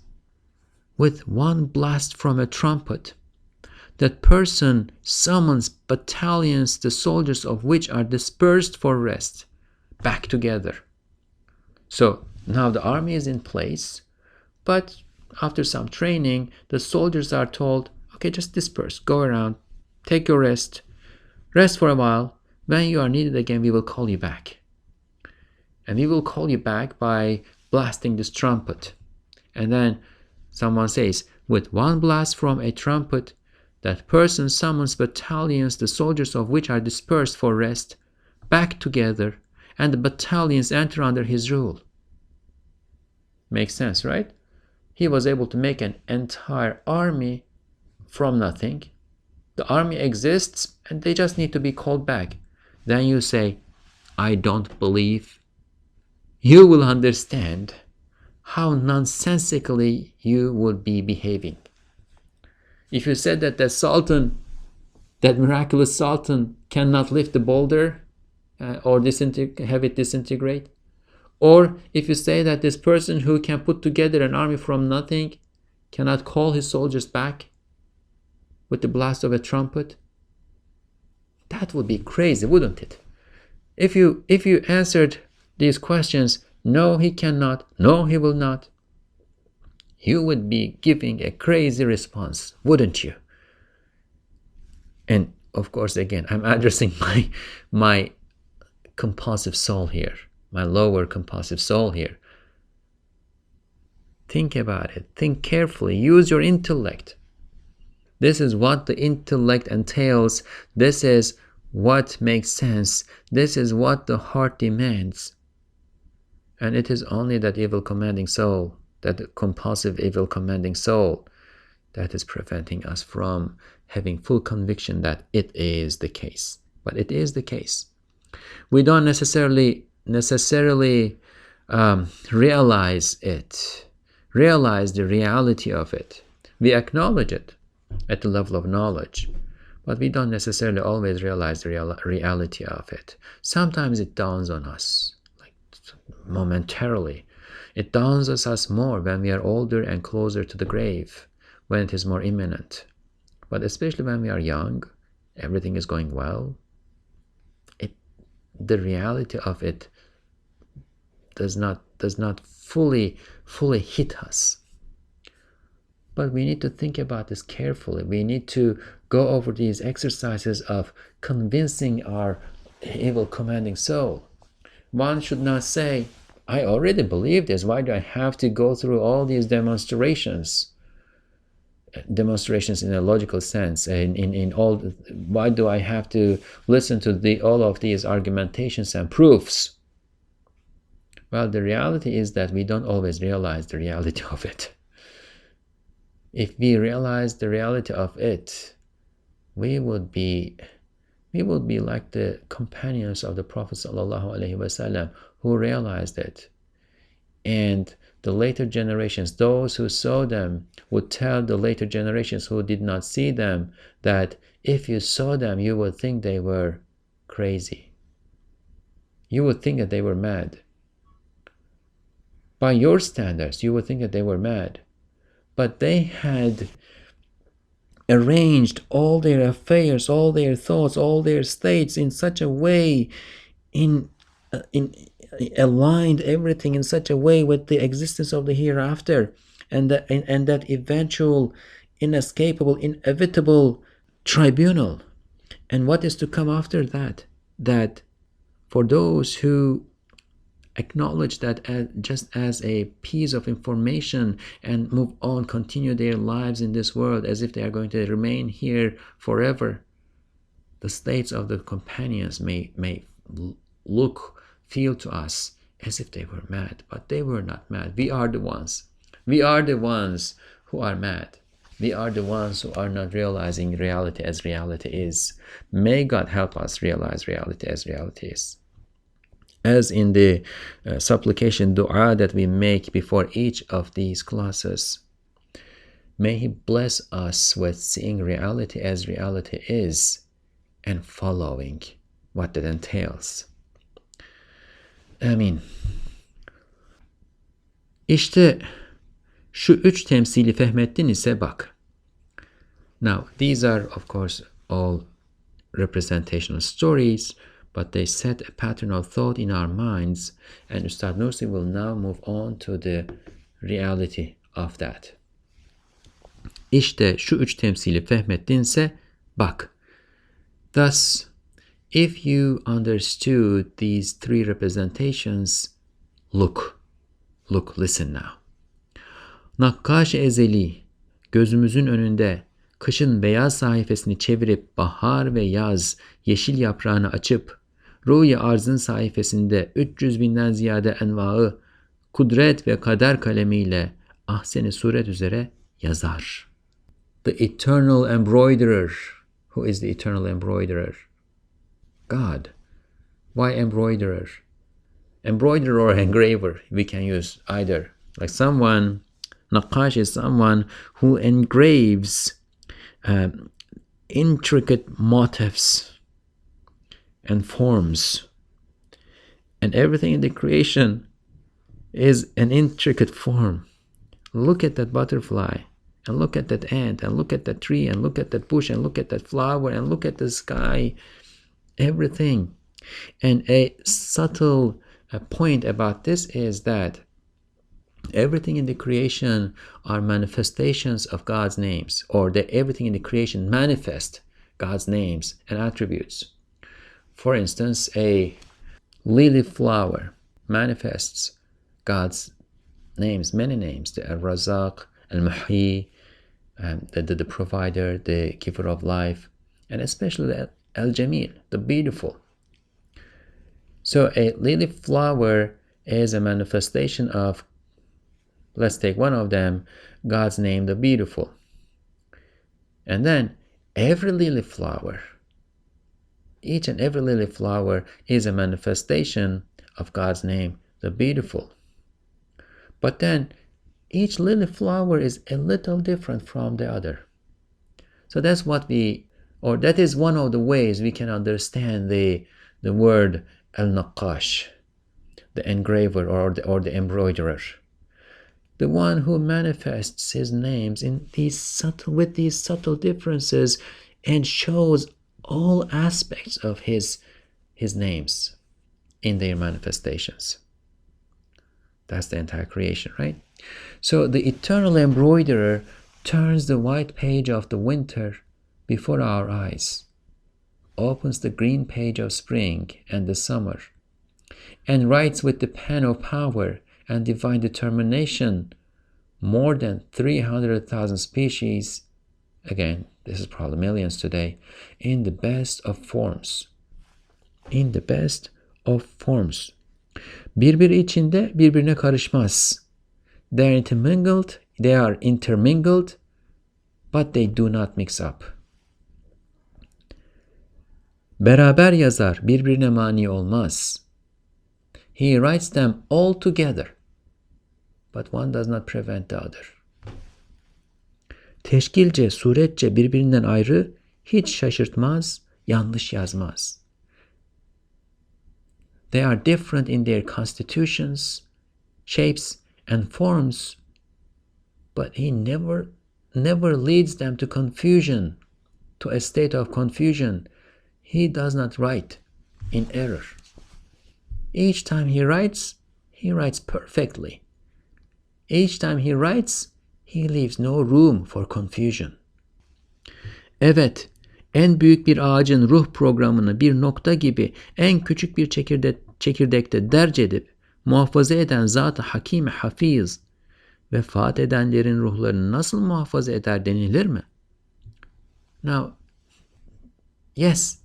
with one blast from a trumpet, that person summons battalions, the soldiers of which are dispersed for rest, back together. So now the army is in place, but after some training, the soldiers are told, okay, just disperse, go around, take your rest for a while. When you are needed again, we will call you back. And we will call you back by blasting this trumpet. And then someone says, with one blast from a trumpet, that person summons battalions, the soldiers of which are dispersed for rest, back together, and the battalions enter under his rule. Makes sense, right? He was able to make an entire army from nothing. The army exists and they just need to be called back. Then you say, I don't believe. You will understand how nonsensically you would be behaving. If you said that the Sultan, that miraculous Sultan, cannot lift the boulder or have it disintegrate, Or if you say that this person who can put together an army from nothing cannot call his soldiers back with the blast of a trumpet, that would be crazy, wouldn't it? If you answered these questions, no, he cannot, no, he will not, you would be giving a crazy response, wouldn't you? And of course, again, I'm addressing my compulsive soul here, my lower compulsive soul here. Think about it. Think carefully. Use your intellect. This is what the intellect entails. This is what makes sense. This is what the heart demands. And it is only that evil commanding soul, that compulsive evil commanding soul, that is preventing us from having full conviction that it is the case. But it is the case. We don't necessarily realize the reality of it. We acknowledge it at the level of knowledge, but we don't necessarily always realize the reality of it. Sometimes it dawns on us, like momentarily. It dawns on us more when we are older and closer to the grave, when it is more imminent. But especially when we are young, everything is going well, the reality of it does not fully hit us. But we need to think about this carefully. We need to go over these exercises of convincing our evil commanding soul. One should not say, I already believe this, why do I have to go through all these demonstrations in a logical sense, why do I have to listen to all of these argumentations and proofs? Well, the reality is that we don't always realize the reality of it. If we realize the reality of it, we would be like the companions of the Prophet ﷺ who realized it. And the later generations, those who saw them, would tell the later generations who did not see them that if you saw them, you would think they were crazy. You would think that they were mad. By your standards, you would think that they were mad. But they had arranged all their affairs, all their thoughts, all their states in such a way, aligned everything in such a way with the existence of the hereafter, and that eventual, inescapable, inevitable tribunal. And what is to come after that? That for those who acknowledge that just as a piece of information and move on, continue their lives in this world as if they are going to remain here forever, the states of the companions may feel to us as if they were mad, but they were not mad. We are the ones who are mad. We are the ones who are not realizing reality as reality is. May God help us realize reality as reality is. As in the supplication dua that we make before each of these classes, may He bless us with seeing reality as reality is and following what that entails. Amin. İşte şu üç temsili fehmettin ise bak. Now, these are of course all representational stories, but they set a pattern of thought in our minds, and Ustad Nursi will now move on to the reality of that. İşte şu üç temsili fehmettinse bak. Thus, if you understood these three representations, look, listen now. Nakkaş ezeli, gözümüzün önünde kışın beyaz sayfasını çevirip bahar ve yaz yeşil yaprağını açıp Ruh-i Arz'ın sayfasında 300 binden ziyade envaı kudret ve kader kalemiyle ahsen-i suret üzere yazar. The eternal embroiderer. Who is the eternal embroiderer? God. Why embroiderer? Embroiderer or engraver, we can use either. Like someone, Naqash is someone who engraves intricate motifs and forms. And everything in the creation is an intricate form. Look at that butterfly, and look at that ant, and look at that tree, and look at that bush, and look at that flower, and look at the sky, everything. And a subtle point about this is that everything in the creation are manifestations of God's names, or that everything in the creation manifests God's names and attributes. For instance, a lily flower manifests God's names, many names, the Al-Razaq, Al-Muhyi, the provider, the giver of life, and especially the Al-Jamil, the beautiful. So a lily flower is a manifestation of, let's take one of them, God's name, the beautiful. And then every lily flower, each and every lily flower is a manifestation of God's name, the beautiful. But then each lily flower is a little different from the other. So that's what that is one of the ways we can understand the word al-naqash, the engraver or the embroiderer. The one who manifests his names with these subtle differences and shows all aspects of his names in their manifestations. That's the entire creation, right? So the eternal embroiderer turns the white page of the winter before our eyes, opens the green page of spring and the summer, and writes with the pen of power and divine determination more than 300,000 species, again, this is probably millions today, in the best of forms. In the best of forms. Birbiri içinde birbirine karışmaz. They are intermingled, but they do not mix up. Beraber yazar, birbirine mani olmaz. He writes them all together, but one does not prevent the other. Teşkilce, suretçe birbirinden ayrı, hiç şaşırtmaz, yanlış yazmaz. They are different in their constitutions, shapes, and forms, but he never leads them to confusion, to a state of confusion. He does not write in error. Each time he writes perfectly. Each time he writes, he leaves no room for confusion. Evet, en büyük bir ağacın ruh programını bir nokta gibi en küçük bir çekirdekte derc edip muhafaza eden Zat-ı Hakim-i Hafiz, vefat edenlerin ruhlarını nasıl muhafaza eder denilir mi? Now, yes,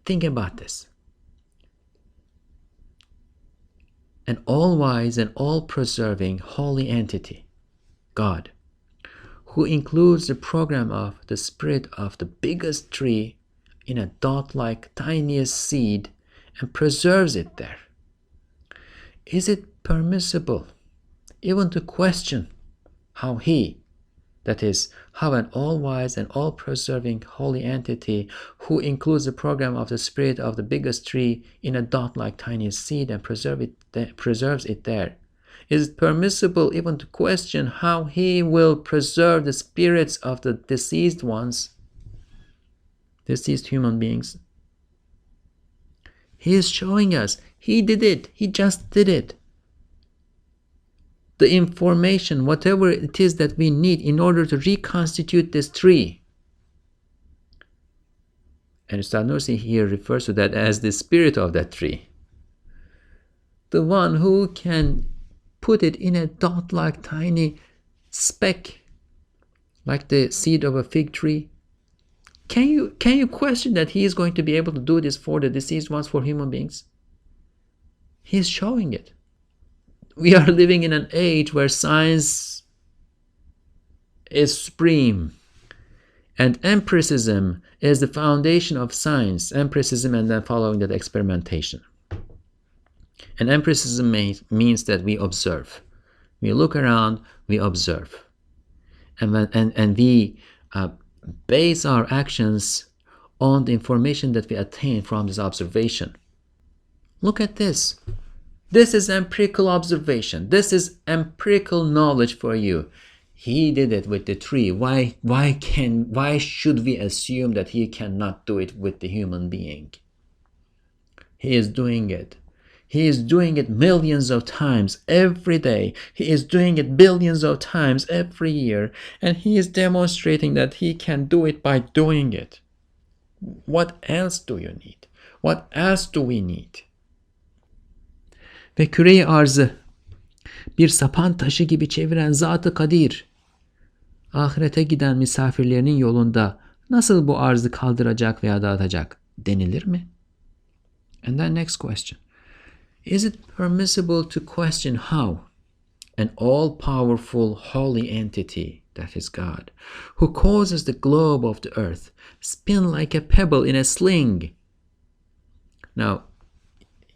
think about this. An all-wise and all-preserving holy entity, God, who includes the program of the spirit of the biggest tree in a dot-like tiniest seed and preserves it there. Is it permissible even to question how an all-wise and all-preserving holy entity who includes the program of the spirit of the biggest tree in a dot-like tiniest seed and preserves it there? Is it permissible even to question how he will preserve the spirits of the deceased ones, deceased human beings? He is showing us, he did it, he just did it. The information, whatever it is that we need in order to reconstitute this tree. And Ustad Nursi here refers to that as the spirit of that tree. The one who can put it in a dot-like tiny speck, like the seed of a fig tree. Can you question that he is going to be able to do this for the deceased ones, for human beings? He is showing it. We are living in an age where science is supreme, and empiricism is the foundation of science. Empiricism, and then following that, experimentation. And empiricism means that we observe. We look around, we observe. And we base our actions on the information that we attain from this observation. Look at this. This is empirical observation. This is empirical knowledge for you. He did it with the tree. Why should we assume that he cannot do it with the human being? He is doing it. He is doing it millions of times every day. He is doing it billions of times every year. And he is demonstrating that he can do it by doing it. What else do you need? What else do we need? Ve küre-i arzı bir sapan taşı gibi çeviren Zat-ı Kadir, ahirete giden misafirlerinin yolunda nasıl bu arzı kaldıracak veya dağıtacak denilir mi? And then next question. Is it permissible to question how an all-powerful holy entity, that is God, who causes the globe of the earth spin like a pebble in a sling? Now,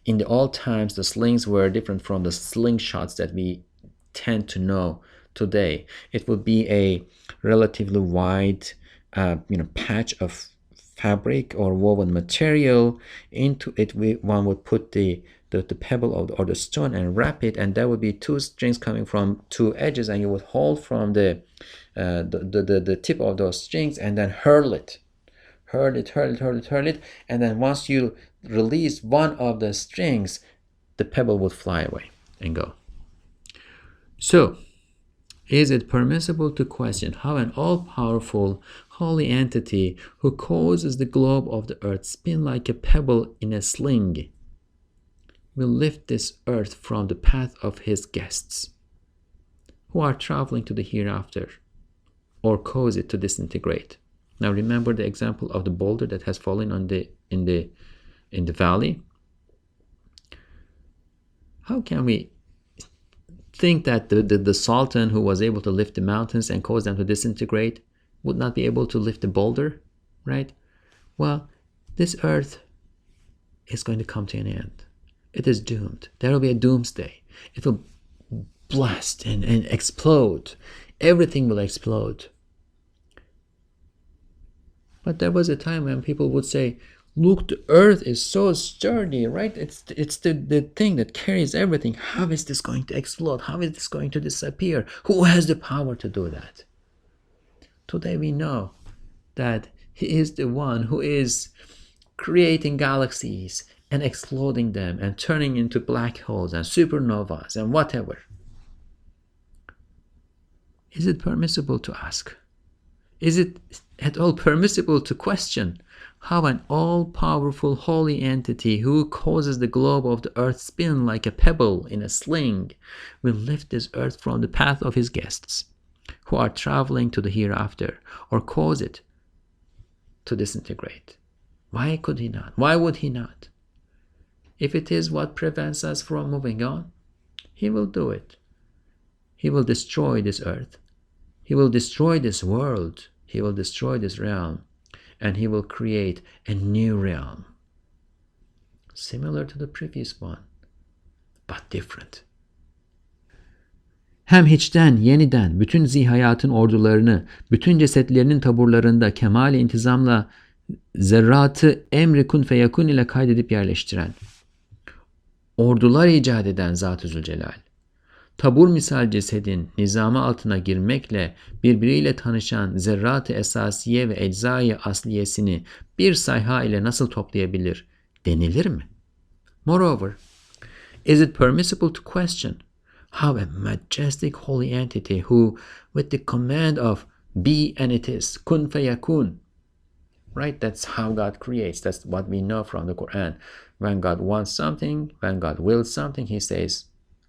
in the old times, the slings were different from the slingshots that we tend to know today. It would be a relatively wide, patch of fabric or woven material. Into it, one would put the pebble or the stone and wrap it, and there would be two strings coming from two edges, and you would hold from the tip of those strings and then hurl it, and then once you release one of the strings, the pebble would fly away and go. So, is it permissible to question how an all-powerful holy entity who causes the globe of the earth spin like a pebble in a sling will lift this earth from the path of his guests who are traveling to the hereafter, or cause it to disintegrate? Now remember the example of the boulder that has fallen in the valley. How can we think that the Sultan who was able to lift the mountains and cause them to disintegrate would not be able to lift the boulder, right? Well, this earth is going to come to an end. It is doomed. There will be a doomsday. It will blast and explode. Everything will explode. But there was a time when people would say, look, the earth is so sturdy, right? It's the thing that carries everything. How is this going to explode? How is this going to disappear? Who has the power to do that? Today we know that he is the one who is creating galaxies and exploding them and turning into black holes and supernovas and whatever. Is it permissible to ask? Is it at all permissible to question how an all-powerful holy entity who causes the globe of the earth spin like a pebble in a sling will lift this earth from the path of his guests who are traveling to the hereafter, or cause it to disintegrate? Why could he not? Why would he not? If it is what prevents us from moving on, he will do it. He will destroy this earth. He will destroy this world. He will destroy this realm. And he will create a new realm, similar to the previous one, but different. Hem hiçten yeniden bütün zihayatın ordularını, bütün cesetlerinin taburlarında kemal-i intizamla zerratı emri kun feyakun ile kaydedip yerleştiren, ordular icat eden Zat-ı Zülcelal, tabur misal cesedin nizamı altına girmekle birbiriyle tanışan zerrat-ı esasiye ve eczai asliyesini bir sayha ile nasıl toplayabilir denilir mi? Moreover, is it permissible to question how a majestic holy entity who, with the command of be and it is, kun feyakun, right? That's how God creates. That's what we know from the Qur'an. When God wants something, when God wills something, he says,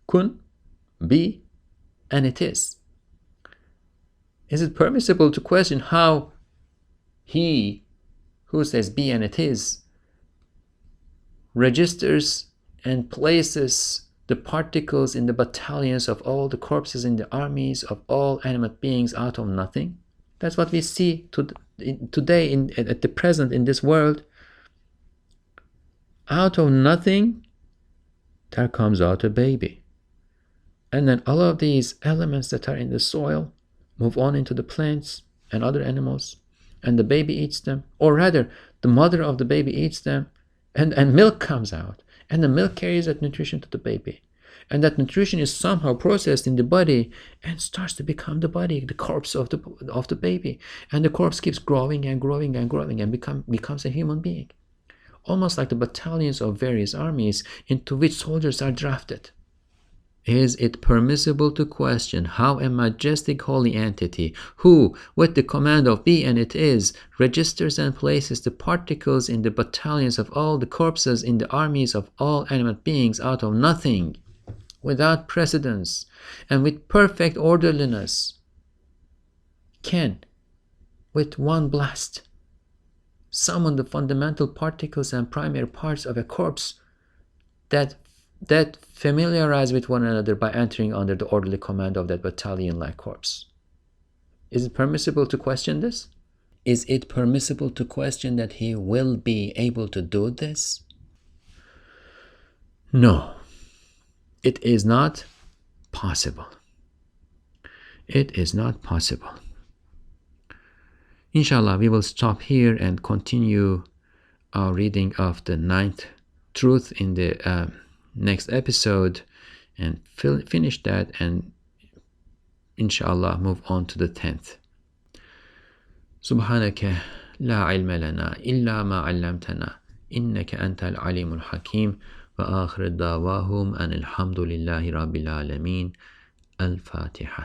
kun, be, and it is. Is it permissible to question how he who says be and it is registers and places the particles in the battalions of all the corpses in the armies of all animate beings out of nothing? That's what we see today at the present in this world. Out of nothing, there comes out a baby. And then all of these elements that are in the soil move on into the plants and other animals, and the baby eats them. Or rather, the mother of the baby eats them, and milk comes out. And the milk carries that nutrition to the baby. And that nutrition is somehow processed in the body and starts to become the body, the corpse of the baby. And the corpse keeps growing and growing and growing and becomes a human being. Almost like the battalions of various armies into which soldiers are drafted. Is it permissible to question how a majestic holy entity, who, with the command of be and it is, registers and places the particles in the battalions of all the corpses in the armies of all animate beings out of nothing, without precedence, and with perfect orderliness, can, with one blast, summon the fundamental particles and primary parts of a corpse that familiarize with one another by entering under the orderly command of that battalion-like corpse? Is it permissible to question this? Is it permissible to question that he will be able to do this? No, it is not possible. It is not possible. Inshallah, we will stop here and continue our reading of the 9th truth in the next episode and finish that, and inshallah move on to the 10th. Subhanaka la ilma lana illa ma 'allamtana innaka antal alimul hakim wa akhir da'wahum an alhamdulillahi rabbil alamin. Al-Fatiha.